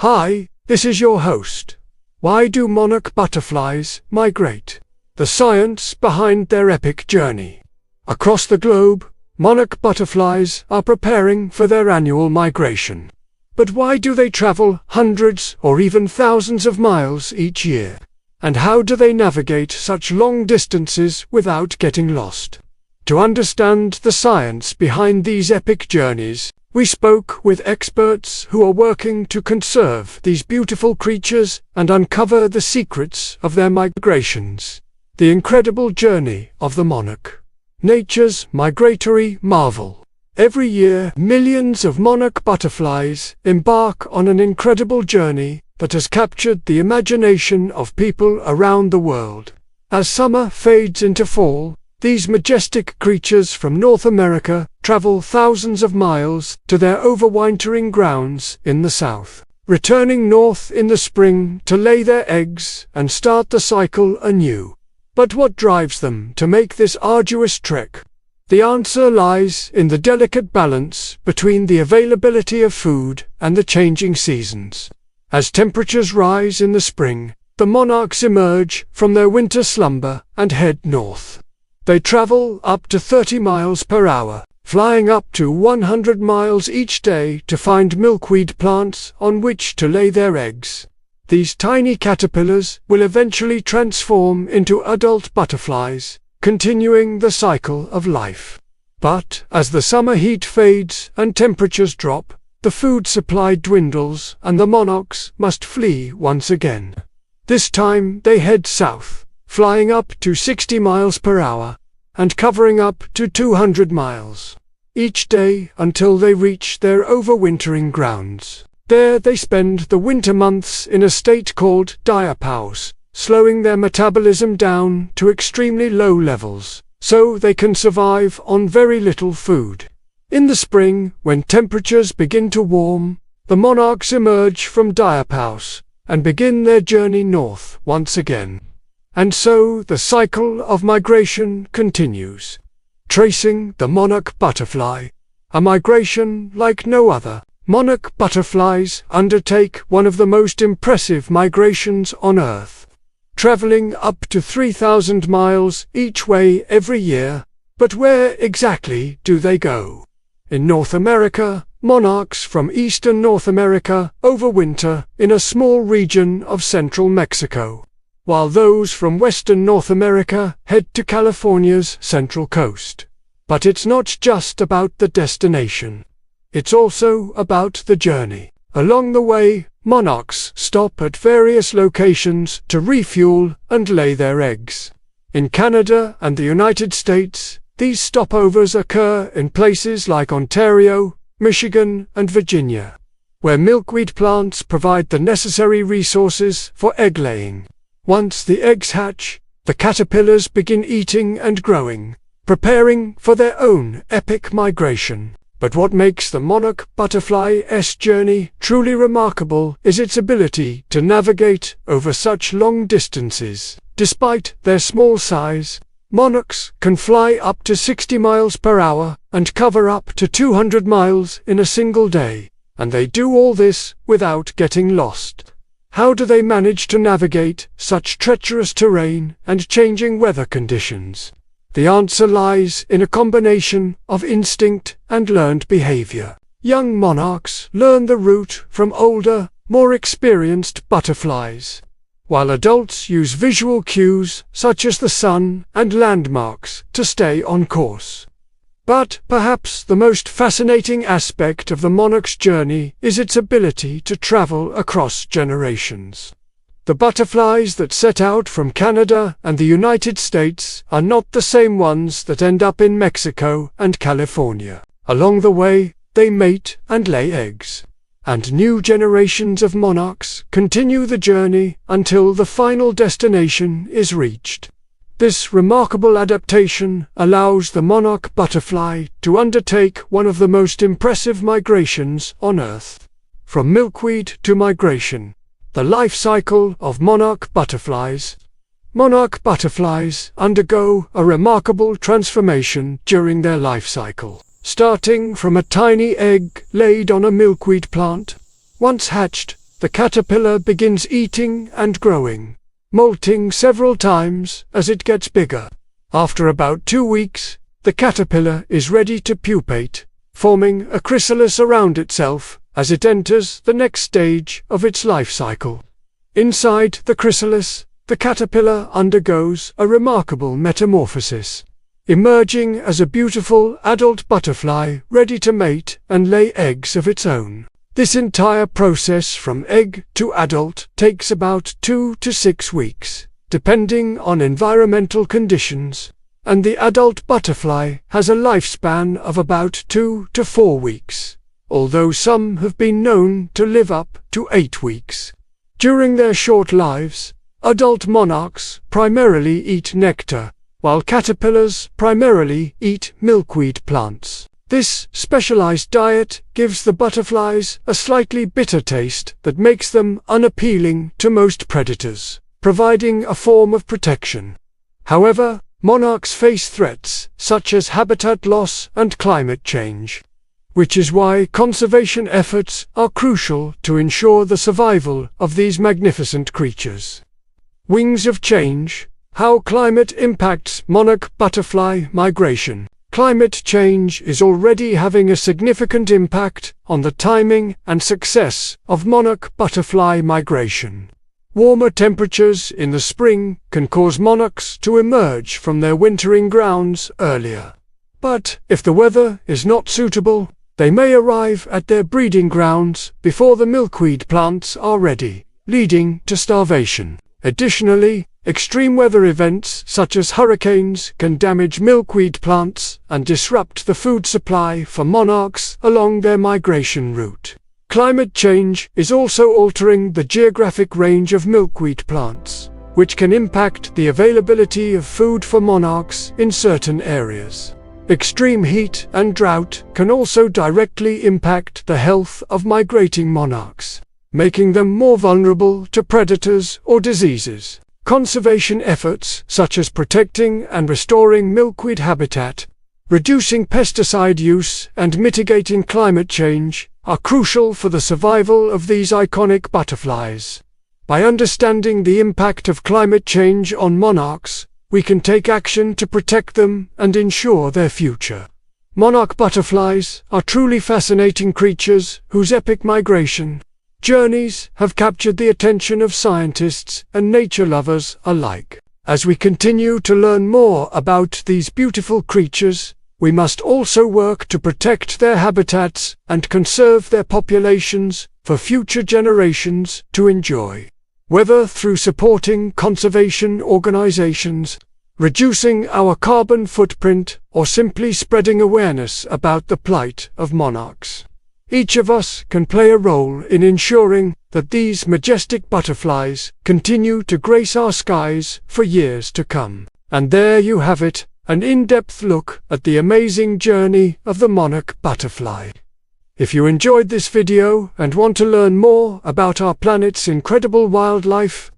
Hi, this is your host. Why do monarch butterflies migrate? The science behind their epic journey. Across the globe, monarch butterflies are preparing for their annual migration. But why do they travel hundreds or even thousands of miles each year? And how do they navigate such long distances without getting lost? To understand the science behind these epic journeys, we spoke with experts who are working to conserve these beautiful creatures and uncover the secrets of their migrations. The incredible journey of the monarch. Nature's migratory marvel. Every year, millions of monarch butterflies embark on an incredible journey that has captured the imagination of people around the world. As summer fades into fall, these majestic creatures from North America travel thousands of miles to their overwintering grounds in the south, returning north in the spring to lay their eggs and start the cycle anew. But what drives them to make this arduous trek? The answer lies in the delicate balance between the availability of food and the changing seasons. As temperatures rise in the spring, the monarchs emerge from their winter slumber and head north. They travel up to 30 miles per hour, flying up to 100 miles each day to find milkweed plants on which to lay their eggs. These tiny caterpillars will eventually transform into adult butterflies, continuing the cycle of life. But as the summer heat fades and temperatures drop, the food supply dwindles and the monarchs must flee once again. This time they head south, flying up to 60 miles per hour and covering up to 200 miles each day until they reach their overwintering grounds. There they spend the winter months in a state called diapause, slowing their metabolism down to extremely low levels, so they can survive on very little food. In the spring, when temperatures begin to warm, the monarchs emerge from diapause and begin their journey north once again. And so the cycle of migration continues. Tracing the monarch butterfly, a migration like no other. Monarch butterflies undertake one of the most impressive migrations on Earth, traveling up to 3,000 miles each way every year. But where exactly do they go? In North America, monarchs from eastern North America overwinter in a small region of central Mexico, while those from western North America head to California's central coast. But it's not just about the destination. It's also about the journey. Along the way, monarchs stop at various locations to refuel and lay their eggs. In Canada and the United States, these stopovers occur in places like Ontario, Michigan, and Virginia, where milkweed plants provide the necessary resources for egg laying. Once the eggs hatch, the caterpillars begin eating and growing, preparing for their own epic migration. But what makes the monarch butterfly's journey truly remarkable is its ability to navigate over such long distances. Despite their small size, monarchs can fly up to 60 miles per hour and cover up to 200 miles in a single day. And they do all this without getting lost. How do they manage to navigate such treacherous terrain and changing weather conditions? The answer lies in a combination of instinct and learned behavior. Young monarchs learn the route from older, more experienced butterflies, while adults use visual cues such as the sun and landmarks to stay on course. But perhaps the most fascinating aspect of the monarch's journey is its ability to travel across generations. The butterflies that set out from Canada and the United States are not the same ones that end up in Mexico and California. Along the way, they mate and lay eggs. And new generations of monarchs continue the journey until the final destination is reached. This remarkable adaptation allows the monarch butterfly to undertake one of the most impressive migrations on Earth. From milkweed to migration. The life cycle of monarch butterflies. Monarch butterflies undergo a remarkable transformation during their life cycle. Starting from a tiny egg laid on a milkweed plant, once hatched, the caterpillar begins eating and growing, molting several times as it gets bigger. After about 2 weeks, the caterpillar is ready to pupate, forming a chrysalis around itself as it enters the next stage of its life cycle. Inside the chrysalis, the caterpillar undergoes a remarkable metamorphosis, emerging as a beautiful adult butterfly ready to mate and lay eggs of its own. This entire process from egg to adult takes about 2 to 6 weeks, depending on environmental conditions, and the adult butterfly has a lifespan of about 2 to 4 weeks, although some have been known to live up to 8 weeks. During their short lives, adult monarchs primarily eat nectar, while caterpillars primarily eat milkweed plants. This specialized diet gives the butterflies a slightly bitter taste that makes them unappealing to most predators, providing a form of protection. However, monarchs face threats such as habitat loss and climate change, which is why conservation efforts are crucial to ensure the survival of these magnificent creatures. Wings of change: how climate impacts monarch butterfly migration. Climate change is already having a significant impact on the timing and success of monarch butterfly migration. Warmer temperatures in the spring can cause monarchs to emerge from their wintering grounds earlier. But if the weather is not suitable, they may arrive at their breeding grounds before the milkweed plants are ready, leading to starvation. Additionally, extreme weather events such as hurricanes can damage milkweed plants and disrupt the food supply for monarchs along their migration route. Climate change is also altering the geographic range of milkweed plants, which can impact the availability of food for monarchs in certain areas. Extreme heat and drought can also directly impact the health of migrating monarchs, making them more vulnerable to predators or diseases. Conservation efforts such as protecting and restoring milkweed habitat, reducing pesticide use, and mitigating climate change are crucial for the survival of these iconic butterflies. By understanding the impact of climate change on monarchs, we can take action to protect them and ensure their future. Monarch butterflies are truly fascinating creatures whose epic migration journeys have captured the attention of scientists and nature lovers alike. As we continue to learn more about these beautiful creatures, we must also work to protect their habitats and conserve their populations for future generations to enjoy. Whether through supporting conservation organizations, reducing our carbon footprint, or simply spreading awareness about the plight of monarchs, each of us can play a role in ensuring that these majestic butterflies continue to grace our skies for years to come. And there you have it, an in-depth look at the amazing journey of the monarch butterfly. If you enjoyed this video and want to learn more about our planet's incredible wildlife,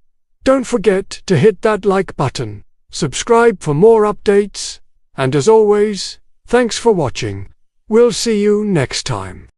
don't forget to hit that like button, subscribe for more updates, and as always, thanks for watching. We'll see you next time.